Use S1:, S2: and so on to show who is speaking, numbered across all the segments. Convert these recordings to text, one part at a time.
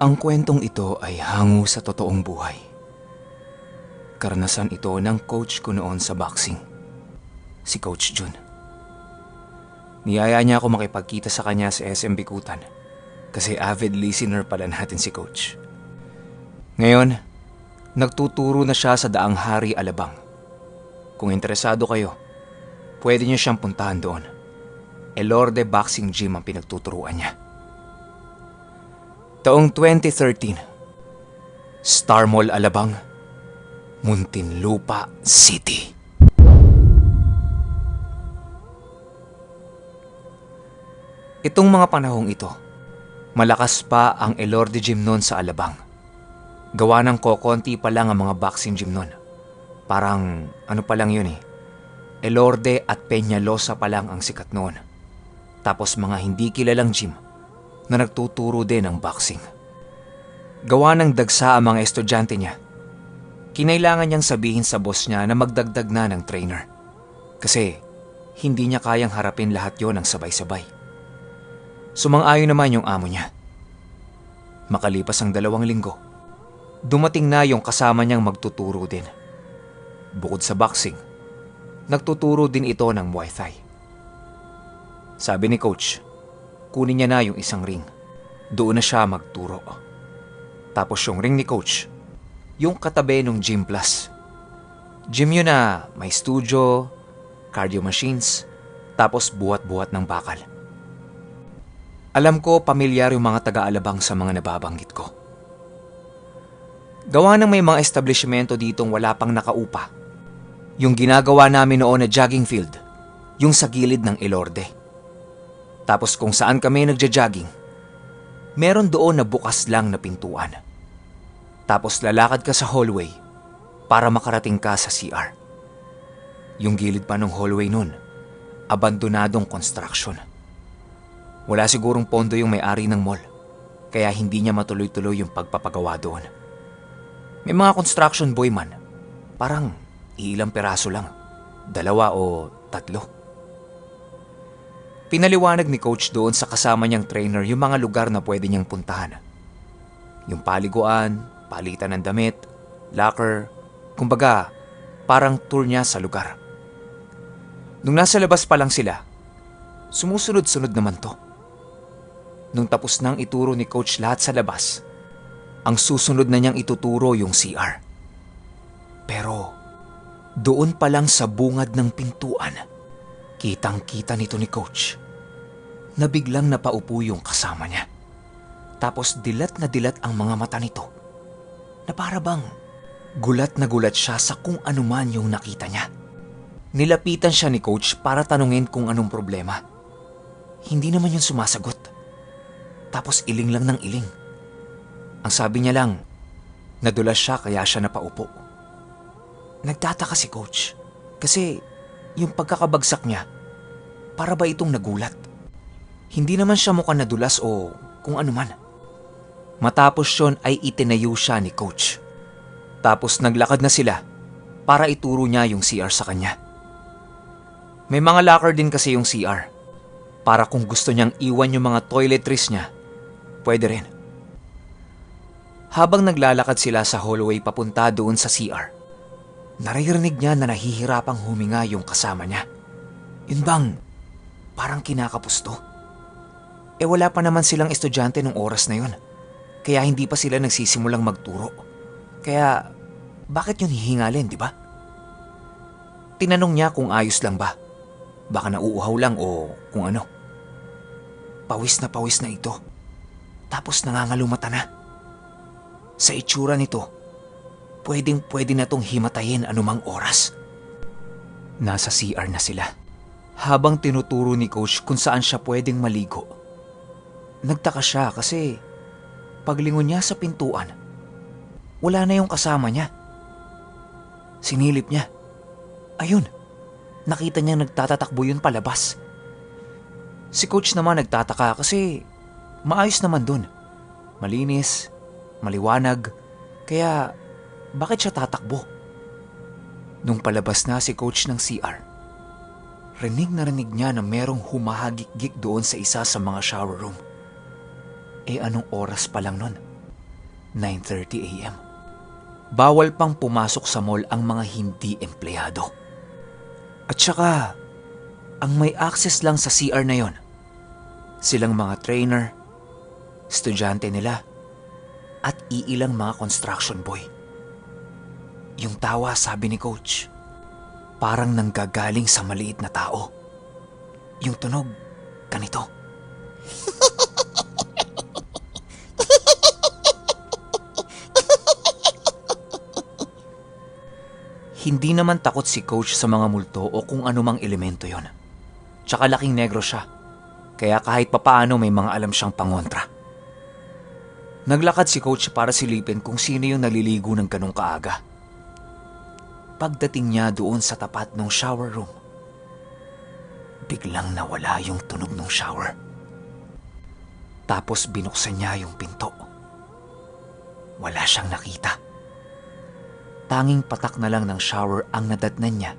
S1: Ang kwentong ito ay hango sa totoong buhay. Karanasan ito ng coach ko noon sa boxing, si Coach Jun. Niyaya niya ako makipagkita sa kanya sa SM Bikutan kasi avid listener pala natin si Coach. Ngayon, nagtuturo na siya sa Daang Hari, Alabang. Kung interesado kayo, pwede niyo siyang puntahan doon. Elorde Boxing Gym ang pinagtuturuan niya. Taong 2013, Star Mall, Alabang, Muntinlupa City. Itong mga panahong ito, malakas pa ang Elorde Gym noon sa Alabang. Gawa ng kokonti pa lang ang mga boxing gym noon. Parang ano pa lang yun eh. Elorde at Peñalosa pa lang ang sikat noon. Tapos mga hindi kilalang gym na nagtuturo din ng boxing. Gawa ng dagsa ang mga estudyante niya, kinailangan niyang sabihin sa boss niya na magdagdag na ng trainer. Kasi hindi niya kayang harapin lahat yon ng sabay-sabay. Sumang-ayon naman yung amo niya. Makalipas ang 2 linggo, dumating na yung kasama niyang magtuturo din. Bukod sa boxing, nagtuturo din ito ng Muay Thai. Sabi ni Coach, kunin niya na yung isang ring. Doon na siya magturo. Tapos yung ring ni Coach, yung katabi ng Gym Plus. Gym yun na may studio, cardio machines, tapos buhat-buhat ng bakal. Alam ko pamilyar yung mga taga-Alabang sa mga nababanggit ko. Gawa ng may mga establishmento ditong wala pang nakaupa. Yung ginagawa namin noon na jogging field, yung sa gilid ng Elorde. Tapos kung saan kami nagja-jogging, meron doon na bukas lang na pintuan. Tapos lalakad ka sa hallway para makarating ka sa CR. Yung gilid pa ng hallway nun, abandonadong construction. Wala sigurong pondo yung may-ari ng mall, kaya hindi niya matuloy-tuloy yung pagpapagawa doon. May mga construction boy man, parang ilang peraso lang, 2 o 3. Pinaliwanag ni Coach doon sa kasama niyang trainer yung mga lugar na pwede niyang puntahan. Yung paliguan, palitan ng damit, locker, kumbaga parang tour niya sa lugar. Nung nasa labas pa lang sila, sumusunod-sunod naman to. Nung tapos nang ituro ni Coach lahat sa labas, ang susunod na niyang ituturo yung CR. Pero doon pa lang sa bungad ng pintuan, kitang-kita nito ni Coach na biglang napaupo yung kasama niya. Tapos dilat na dilat ang mga mata nito na para bang gulat na gulat siya sa kung anuman yung nakita niya. Nilapitan siya ni Coach para tanungin kung anong problema. Hindi naman yung sumasagot. Tapos iling lang ng iling. Ang sabi niya lang, nadulas siya kaya siya napaupo. Nagtataka si Coach kasi yung pagkakabagsak niya, para ba itong nagulat? Hindi naman siya mukhang nadulas o kung ano man. Matapos yon ay itinayo siya ni Coach. Tapos naglakad na sila para ituro niya yung CR sa kanya. May mga locker din kasi yung CR. Para kung gusto niyang iwan yung mga toiletries niya, pwede rin. Habang naglalakad sila sa hallway papunta doon sa CR, naririnig niya na nahihirapang huminga yung kasama niya. Yun bang parang kinakapusto? Wala pa naman silang estudyante nung oras na yun. Kaya hindi pa sila nagsisimulang magturo. Kaya bakit yun hihingalin, di ba? Tinanong niya kung ayos lang ba. Baka nauuhaw lang o kung ano. Pawis na ito. Tapos nangangalumata na. Sa itsura nito, pwede na tong himatayin anumang oras. Nasa CR na sila. Habang tinuturo ni Coach kung saan siya pwedeng maligo, nagtaka siya kasi paglingon niya sa pintuan, wala na yung kasama niya. Sinilip niya. Ayun, nakita niya nagtatatakbo yun palabas. Si Coach naman nagtataka kasi maayos naman dun. Malinis, maliwanag, kaya bakit siya tatakbo? Nung palabas na si Coach ng CR, rinig na rinig niya na merong humahagik-gik doon sa isa sa mga shower room. Anong oras pa lang nun? 9:30 a.m. Bawal pang pumasok sa mall ang mga hindi empleyado. At saka, ang may access lang sa CR na yon, silang mga trainer, estudyante nila, at iilang mga construction boy. Yung tawa, sabi ni Coach, parang nanggagaling sa maliit na tao. Yung tunog, ganito. Hindi naman takot si Coach sa mga multo o kung anumang elemento yon. Tsaka laking negro siya, kaya kahit papaano may mga alam siyang pangontra. Naglakad si Coach para silipin kung sino yung naliligo ng ganong kaaga. Pagdating niya doon sa tapat ng shower room, biglang nawala yung tunog ng shower. Tapos binuksan niya yung pinto. Wala siyang nakita. Tanging patak na lang ng shower ang nadatnan niya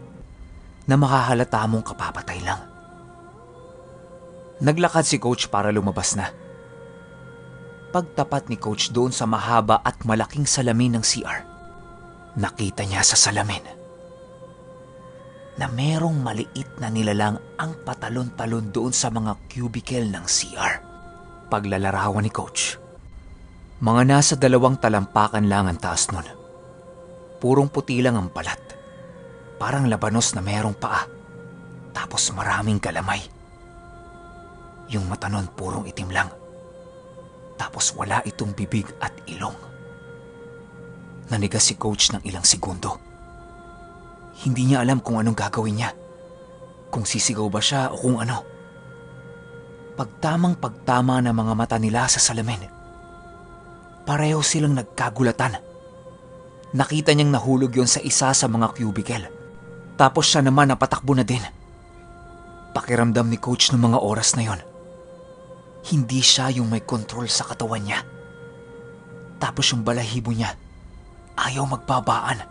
S1: na makahalata mong kapapatay lang. Naglakad si Coach para lumabas na. Pagtapat ni Coach doon sa mahaba at malaking salamin ng CR, nakita niya sa salamin na merong maliit na nilalang ang patalon-talon doon sa mga cubicle ng CR. Paglalarawan ni Coach, mga nasa 2 talampakan lang ang taas nun. Purong puti lang ang balat. Parang labanos na merong paa. Tapos maraming galamay. Yung mata nun purong itim lang. Tapos wala itong bibig at ilong. Nanigas si Coach ng ilang segundo. Hindi niya alam kung anong gagawin niya. Kung sisigaw ba siya o kung ano. Pagtamang-pagtama ng mga mata nila sa salamin, pareho silang nagkagulatan. Nakita niyang nahulog yon sa isa sa mga cubicle. Tapos siya naman napatakbo na din. Pakiramdam ni Coach ng mga oras na yon, hindi siya yung may control sa katawan niya. Tapos yung balahibo niya, ayaw magbabaan.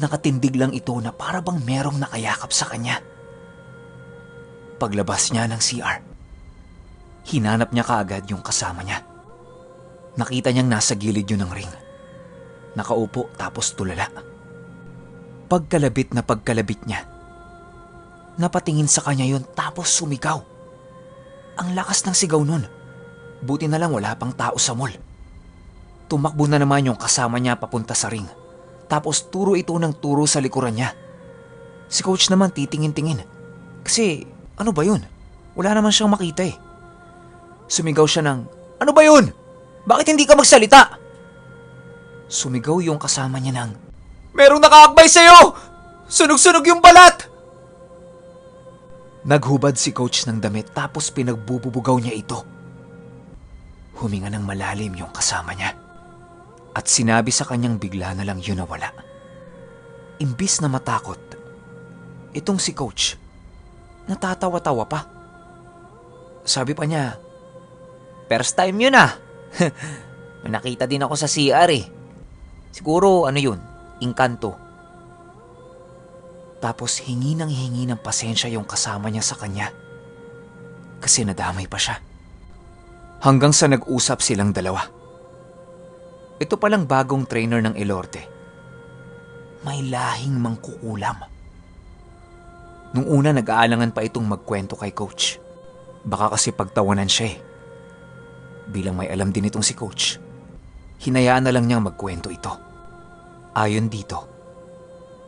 S1: Nakatindig lang ito na para bang merong nakayakap sa kanya. Paglabas niya ng CR, hinanap niya kaagad yung kasama niya. Nakita niyang nasa gilid yun ng ring. Nakaupo tapos tulala. Pagkalabit niya, napatingin sa kanya yun tapos sumigaw. Ang lakas ng sigaw nun. Buti na lang wala pang tao sa mall. Tumakbo na naman yung kasama niya papunta sa ring. Tapos turo ito ng turo sa likuran niya. Si Coach naman titingin-tingin. Kasi ano ba yun? Wala naman siyang makita eh. Sumigaw siya ng, "Ano ba yun? Bakit hindi ka magsalita?" Sumigaw yung kasama niya ng, "Merong nakaakbay sa'yo! Sunog-sunog yung balat!" Naghubad si Coach ng damit tapos pinagbububugaw niya ito. Huminga ng malalim yung kasama niya at sinabi sa kanyang bigla na lang yun nawala. Imbis na matakot, itong si Coach, natatawa-tawa pa. Sabi pa niya, "First time yun ah. May nakita din ako sa CR eh. Siguro ano yun, engkanto." Tapos hingi ng pasensya yung kasama niya sa kanya. Kasi nadamay pa siya. Hanggang sa nag-usap silang dalawa. Ito palang bagong trainer ng Elorte. May lahing mangkukulam. Nung una nag-aalangan pa itong magkwento kay Coach. Baka kasi pagtawanan siya eh. Bilang may alam din itong si Coach, hinayaan na lang niyang magkwento ito. Ayon dito,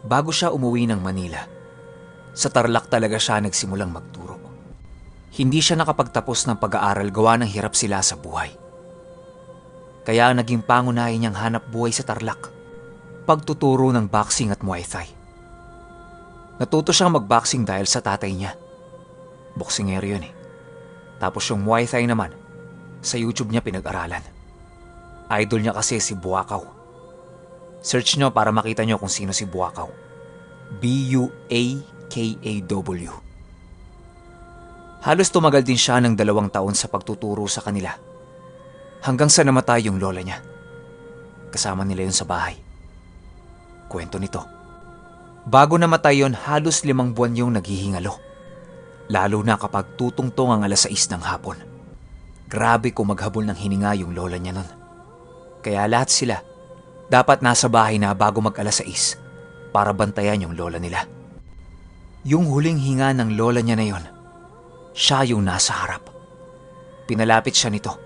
S1: bago siya umuwi ng Manila, sa Tarlac talaga siya nagsimulang magturo. Hindi siya nakapagtapos ng pag-aaral gawa ng hirap sila sa buhay. Kaya ang naging pangunahin niyang hanap buhay sa Tarlac, pagtuturo ng boxing at Muay Thai. Natuto siyang magboxing dahil sa tatay niya. Boksingero yun eh. Tapos yung Muay Thai naman, sa YouTube niya pinag-aralan. Idol niya kasi si Buakaw. Search nyo para makita nyo kung sino si Buakaw. Buakaw. Halos tumagal din siya ng 2 taon sa pagtuturo sa kanila. Hanggang sa namatay yung lola niya. Kasama nila yun sa bahay. Kwento nito, bago namatay yun, halos 5 buwan yung naghihingalo. Lalo na kapag tutungtong ang 6:00 ng hapon. Grabe kung maghabol ng hininga yung lola niya nun. Kaya lahat sila dapat nasa bahay na bago mag-alas 6 para bantayan yung lola nila. Yung huling hinga ng lola niya na yon, siya yung nasa harap. Pinalapit siya nito.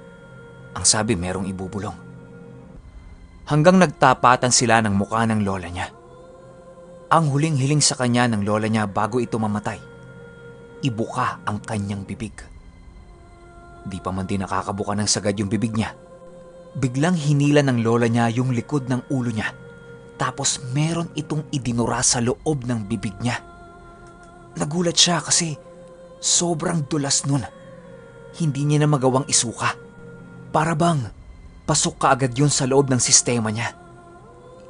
S1: Ang sabi merong ibubulong. Hanggang nagtapatan sila ng mukha ng lola niya. Ang huling hiling sa kanya ng lola niya bago ito mamatay, ibuka ang kanyang bibig. Di pa man din nakakabuka ng sagad yung bibig niya. Biglang hinila ng lola niya yung likod ng ulo niya. Tapos meron itong idinura sa loob ng bibig niya. Nagulat siya kasi sobrang dulas nun. Hindi niya na magawang isuka. Para bang pasok kaagad yun sa loob ng sistema niya.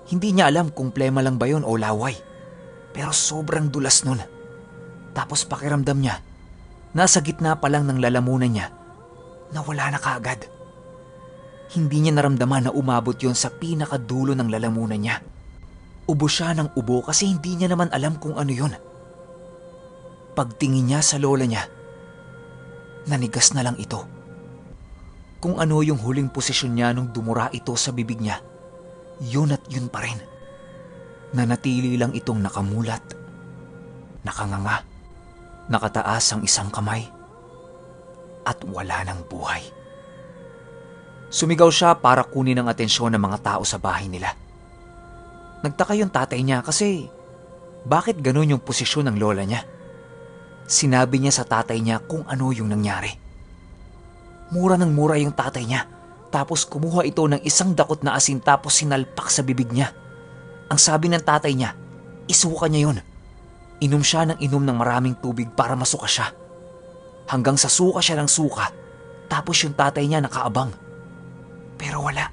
S1: Hindi niya alam kung plema lang ba yun o laway. Pero sobrang dulas nun. Tapos pakiramdam niya, nasa gitna pa lang ng lalamunan niya na wala na kaagad. Hindi niya naramdaman na umabot yon sa pinakadulo ng lalamunan niya. Ubo siya ng ubo kasi hindi niya naman alam kung ano yun. Pagtingin niya sa lola niya, nanigas na lang ito. Kung ano yung huling posisyon niya nung dumura ito sa bibig niya, yun at yun pa rin. Nanatili lang itong nakamulat, nakanganga, nakataas ang isang kamay, at wala ng buhay. Sumigaw siya para kunin ang atensyon ng mga tao sa bahay nila. Nagtaka yung tatay niya kasi bakit ganun yung posisyon ng lola niya. Sinabi niya sa tatay niya kung ano yung nangyari. Mura ng mura yung tatay niya, tapos kumuha ito ng isang dakot na asin tapos sinalpak sa bibig niya. Ang sabi ng tatay niya, isuka niya yun. Inom siya ng inom ng maraming tubig para masuka siya. Hanggang sa suka siya ng suka, tapos yung tatay niya nakaabang. Pero wala.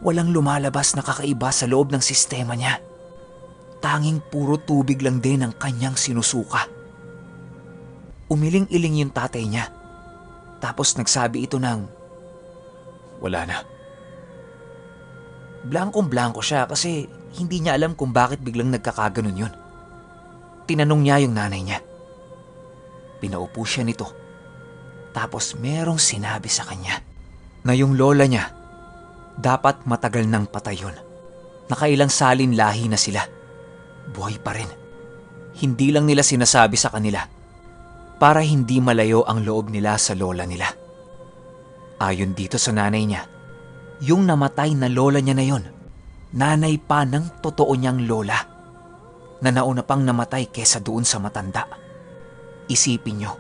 S1: Walang lumalabas na kakaiba sa loob ng sistema niya. Tanging puro tubig lang din ang kanyang sinusuka. Umiling-iling yung tatay niya. Tapos nagsabi ito ng, wala na. Blankong-blanko siya kasi hindi niya alam kung bakit biglang nagkakaganon yun. Tinanong niya yung nanay niya. Pinaupo siya nito. Tapos merong sinabi sa kanya na yung lola niya dapat matagal nang patay yun. Nakailang salin lahi na sila. Buhay pa rin. Hindi lang nila sinasabi sa kanila para hindi malayo ang loob nila sa lola nila. Ayon dito sa nanay niya, yung namatay na lola niya na yon, nanay pa ng totoo niyang lola na nauna pang namatay kesa doon sa matanda. Isipin niyo,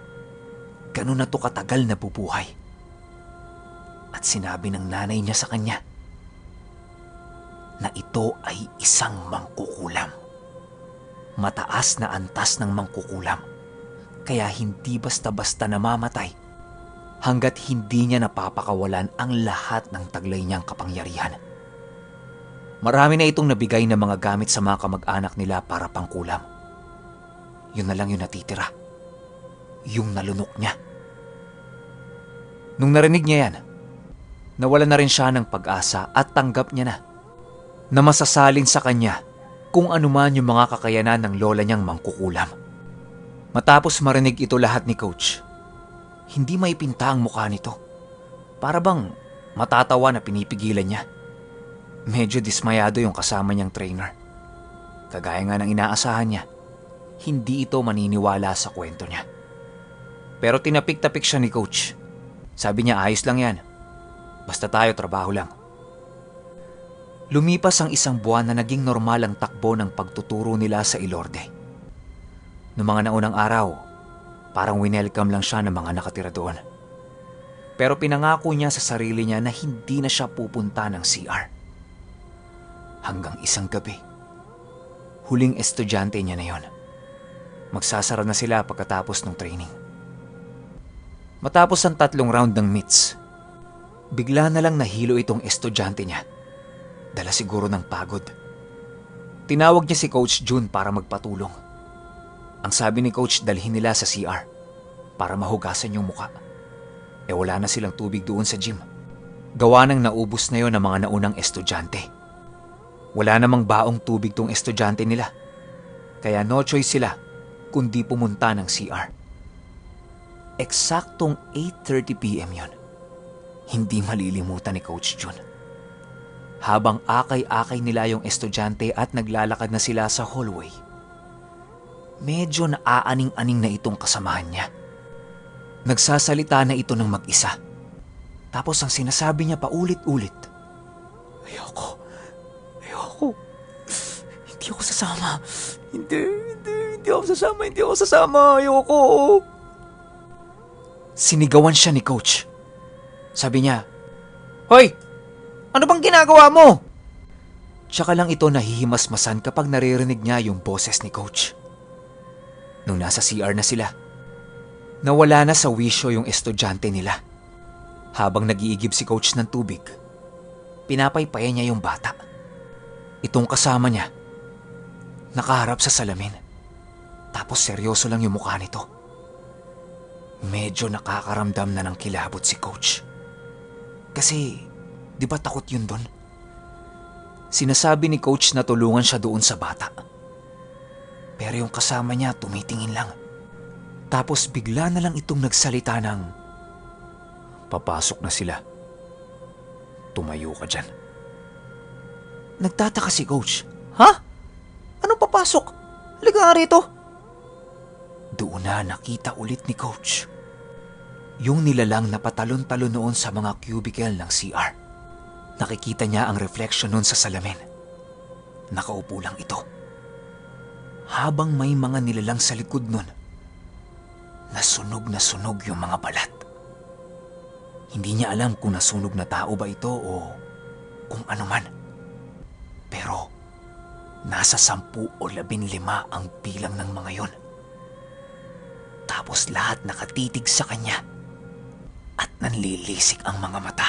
S1: ganun na to katagal na bubuhay. At sinabi ng nanay niya sa kanya na ito ay isang mangkukulam. Mataas na antas ng mangkukulam. Kaya hindi basta-basta namamatay hanggat hindi niya napapakawalan ang lahat ng taglay niyang kapangyarihan. Marami na itong nabigay na mga gamit sa mga kamag-anak nila para pangkulam. Yun na lang yung natitira. Yung nalunok niya. Nung narinig niya yan, nawala na rin siya ng pag-asa at tanggap niya na masasalin sa kanya kung anuman yung mga kakayanan ng lola niyang mangkukulam. Matapos marinig ito lahat ni Coach, hindi maipinta ang mukha nito. Para bang matatawa na pinipigilan niya. Medyo dismayado yung kasama niyang trainer. Kagaya nga ng inaasahan niya, hindi ito maniniwala sa kwento niya. Pero tinapik-tapik siya ni Coach. Sabi niya ayos lang yan. Basta tayo trabaho lang. Lumipas ang isang buwan na naging normal ang takbo ng pagtuturo nila sa Ilorde. Noong mga naunang araw, parang winelcome lang siya ng mga nakatira doon. Pero pinangako niya sa sarili niya na hindi na siya pupunta ng CR. Hanggang isang gabi, huling estudyante niya na yon. Magsasara na sila pagkatapos ng training. Matapos ang 3 round ng meets, bigla na lang nahilo itong estudyante niya. Dala siguro ng pagod. Tinawag niya si Coach Jun para magpatulong. Ang sabi ni Coach dalhin nila sa CR para mahugasan yung muka. Wala na silang tubig doon sa gym. Gawa nang naubos na yon ng mga naunang estudyante. Wala namang baong tubig tong estudyante nila. Kaya no choice sila kundi pumunta ng CR. Eksaktong 8:30 PM yon. Hindi malilimutan ni Coach Jun. Habang akay-akay nila yung estudyante at naglalakad na sila sa hallway, medyo naaaning-aning na itong kasamahan niya. Nagsasalita na ito ng mag-isa. Tapos ang sinasabi niya paulit-ulit, Ayoko. Hindi ako sasama. Hindi ako sasama. Ayoko. Sinigawan siya ni Coach. Sabi niya, Hoy! Ano bang ginagawa mo? Tsaka lang ito nahihimasmasan kapag naririnig niya yung boses ni Coach. Nung nasa CR na sila, nawala na sa wisyo yung estudyante nila. Habang nag-iigib si Coach ng tubig, pinapaypayan niya yung bata. Itong kasama niya, nakaharap sa salamin. Tapos seryoso lang yung mukha nito. Medyo nakakaramdam na ng kilabot si Coach. Kasi, di ba takot yun doon? Sinasabi ni Coach na tulungan siya doon sa bata. Pero yung kasama niya tumitingin lang. Tapos bigla na lang itong nagsalita ng, Papasok na sila. Tumayo ka dyan. Nagtataka si Coach. Ha? Anong papasok? Halika nga rito. Doon na nakita ulit ni Coach yung nilalang na patalon-talon noon sa mga cubicle ng CR. Nakikita niya ang reflection noon sa salamin. Nakaupo lang ito. Habang may mga nilalang sa likod noon, nasunog na sunog yung mga balat. Hindi niya alam kung nasunog na tao ba ito o kung ano man. Pero nasa 10 o 15 ang bilang ng mga yon. Tapos lahat nakatitig sa kanya at nanlilisik ang mga mata.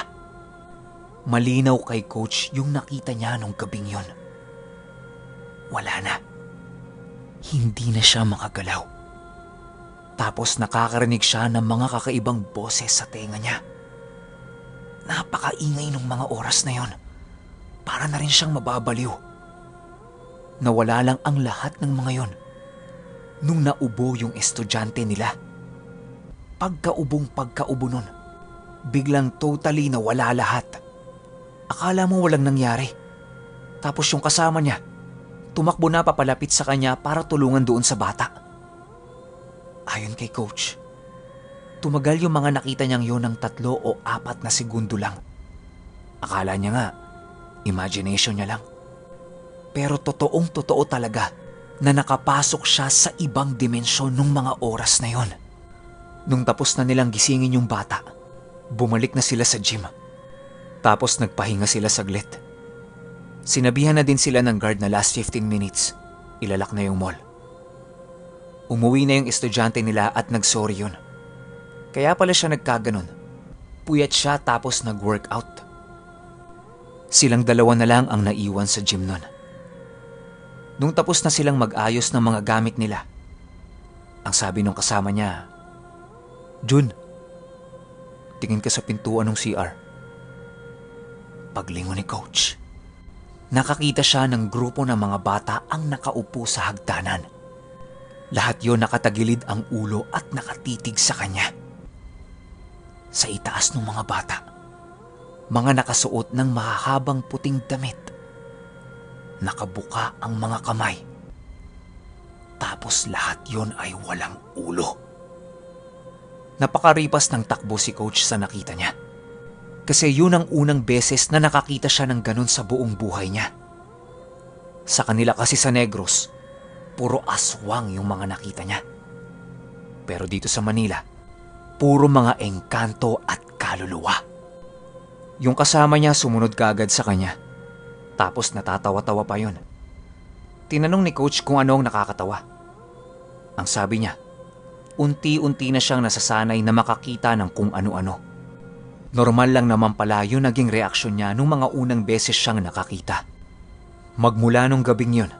S1: Malinaw kay Coach yung nakita niya nung gabing yon. Wala na. Hindi na siya makagalaw. Tapos nakakarinig siya ng mga kakaibang boses sa tenga niya. Napakaingay nung mga oras na yon. Para na rin siyang mababaliw. Nawala lang ang lahat ng mga yon nung naubo yung estudyante nila. Pagkaubo nun, biglang totally nawala lahat. Akala mo walang nangyari. Tapos yung kasama niya, tumakbo na papalapit sa kanya para tulungan doon sa bata. Ayon kay Coach, tumagal yung mga nakita niyang yon ng 3 o 4 na segundo lang. Akala niya nga, imagination niya lang. Pero totoong-totoo talaga na nakapasok siya sa ibang dimensyon nung mga oras na yon. Nung tapos na nilang gisingin yung bata, bumalik na sila sa gym. Tapos nagpahinga sila saglit. Sinabihan na din sila ng guard na last 15 minutes, ilalak na yung mall. Umuwi na yung estudyante nila at nagsorry yun. Kaya pala siya nagkaganon. Puyat siya tapos nag-workout. Silang dalawa na lang ang naiwan sa gym nun. Nung tapos na silang mag-ayos ng mga gamit nila, ang sabi nung kasama niya, Jun, tingin ka sa pintuan ng CR. Paglingon ni Coach, nakakita siya ng grupo ng mga bata ang nakaupo sa hagdanan. Lahat yon nakatagilid ang ulo at nakatitig sa kanya. Sa itaas ng mga bata, mga nakasuot ng mahahabang puting damit. Nakabuka ang mga kamay. Tapos lahat yon ay walang ulo. Napakaripas ng takbo si Coach sa nakita niya. Kasi yun ang unang beses na nakakita siya ng ganun sa buong buhay niya. Sa kanila kasi sa Negros, puro aswang yung mga nakita niya. Pero dito sa Manila, puro mga engkanto at kaluluwa. Yung kasama niya sumunod kaagad sa kanya. Tapos natatawa-tawa pa yun. Tinanong ni Coach kung ano ang nakakatawa. Ang sabi niya, unti-unti na siyang nasasanay na makakita ng kung ano-ano. Normal lang naman pala yung naging reaksyon niya nung mga unang beses siyang nakakita. Magmula nung gabing yun,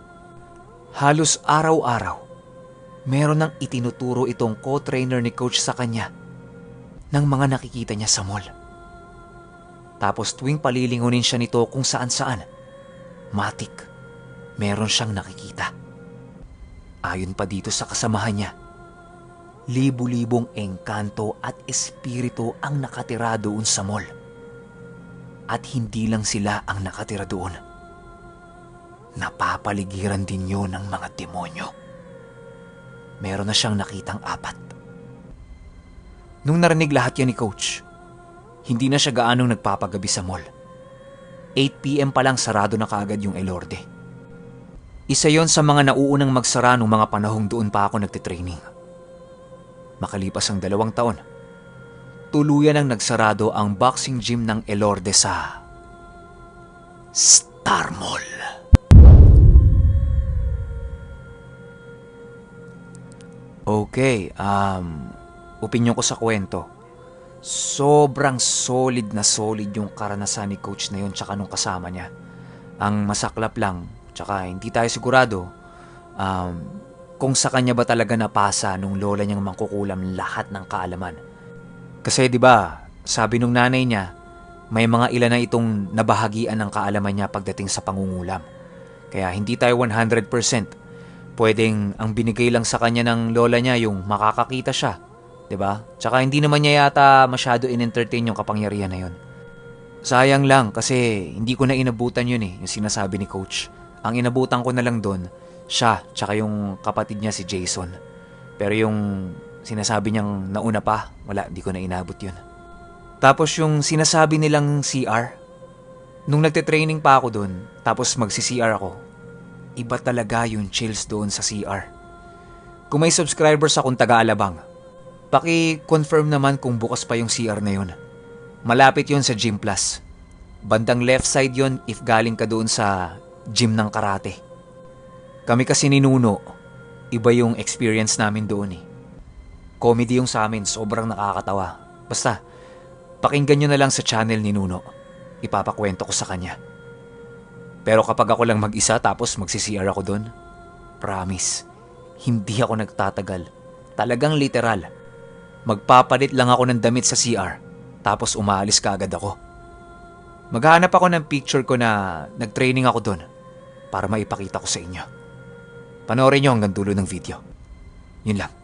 S1: halos araw-araw, meron nang itinuturo itong co-trainer ni Coach sa kanya ng mga nakikita niya sa mall. Tapos tuwing palilingunin siya nito kung saan-saan, matik, meron siyang nakikita. Ayon pa dito sa kasamahan niya, libu-libong engkanto at espiritu ang nakatira doon sa mall. At hindi lang sila ang nakatira doon. Napapaligiran din yun ng mga demonyo. Meron na siyang nakitang 4. Nung narinig lahat yan ni Coach, hindi na siya gaanong nagpapagabi sa mall. 8 p.m. pa lang sarado na kaagad yung Elorde. Isa yon sa mga nauunang magsara nung mga panahong doon pa ako nagtitraining. Makalipas ang 2 taon, tuluyan ang nagsarado ang boxing gym ng Elorde sa Star Mall. Okay, opinyon ko sa kwento. Sobrang solid na solid yung karanasan ni Coach na yun tsaka nung kasama niya. Ang masaklap lang, tsaka hindi tayo sigurado kung sa kanya ba talaga napasa nung lola niyang mangkukulam lahat ng kaalaman. Kasi 'di ba, sabi nung nanay niya, may mga ilan na itong nabahagian ng kaalaman niya pagdating sa pangungulam. Kaya hindi tayo 100% pwedeng ang binigay lang sa kanya ng lola niya yung makakakita siya, 'di ba? Tsaka hindi naman niya yata masyado in-entertain yung kapangyarihan na yun. Sayang lang kasi hindi ko na inabutan yun yung sinasabi ni Coach. Ang inabutan ko na lang doon, siya tsaka yung kapatid niya si Jason. Pero yung sinasabi niyang nauna pa, wala, di ko na inabot yun. Tapos yung sinasabi nilang CR, nung nagte-training pa ako doon, tapos magsi-CR ako, iba talaga yung chills doon sa CR. Kung may subscribers akong taga-Alabang, paki-confirm naman kung bukas pa yung CR na yun. Malapit yun sa Gym Plus. Bandang left side yun if galing ka doon sa gym ng karate. Kami kasi ni Nuno, iba yung experience namin doon Comedy yung sa amin, sobrang nakakatawa. Basta, pakinggan nyo na lang sa channel ni Nuno. Ipapakwento ko sa kanya. Pero kapag ako lang mag-isa tapos magsi-CR ako doon, promise, hindi ako nagtatagal. Talagang literal. Magpapalit lang ako ng damit sa CR, tapos umaalis kaagad ako. Maghahanap ako ng picture ko na nag-training ako doon para maipakita ko sa inyo. Panoorin nyo hanggang dulo ng video. Yun lang.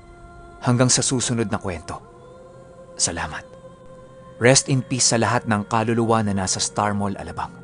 S1: Hanggang sa susunod na kwento. Salamat. Rest in peace sa lahat ng kaluluwa na nasa Star Mall, Alabang.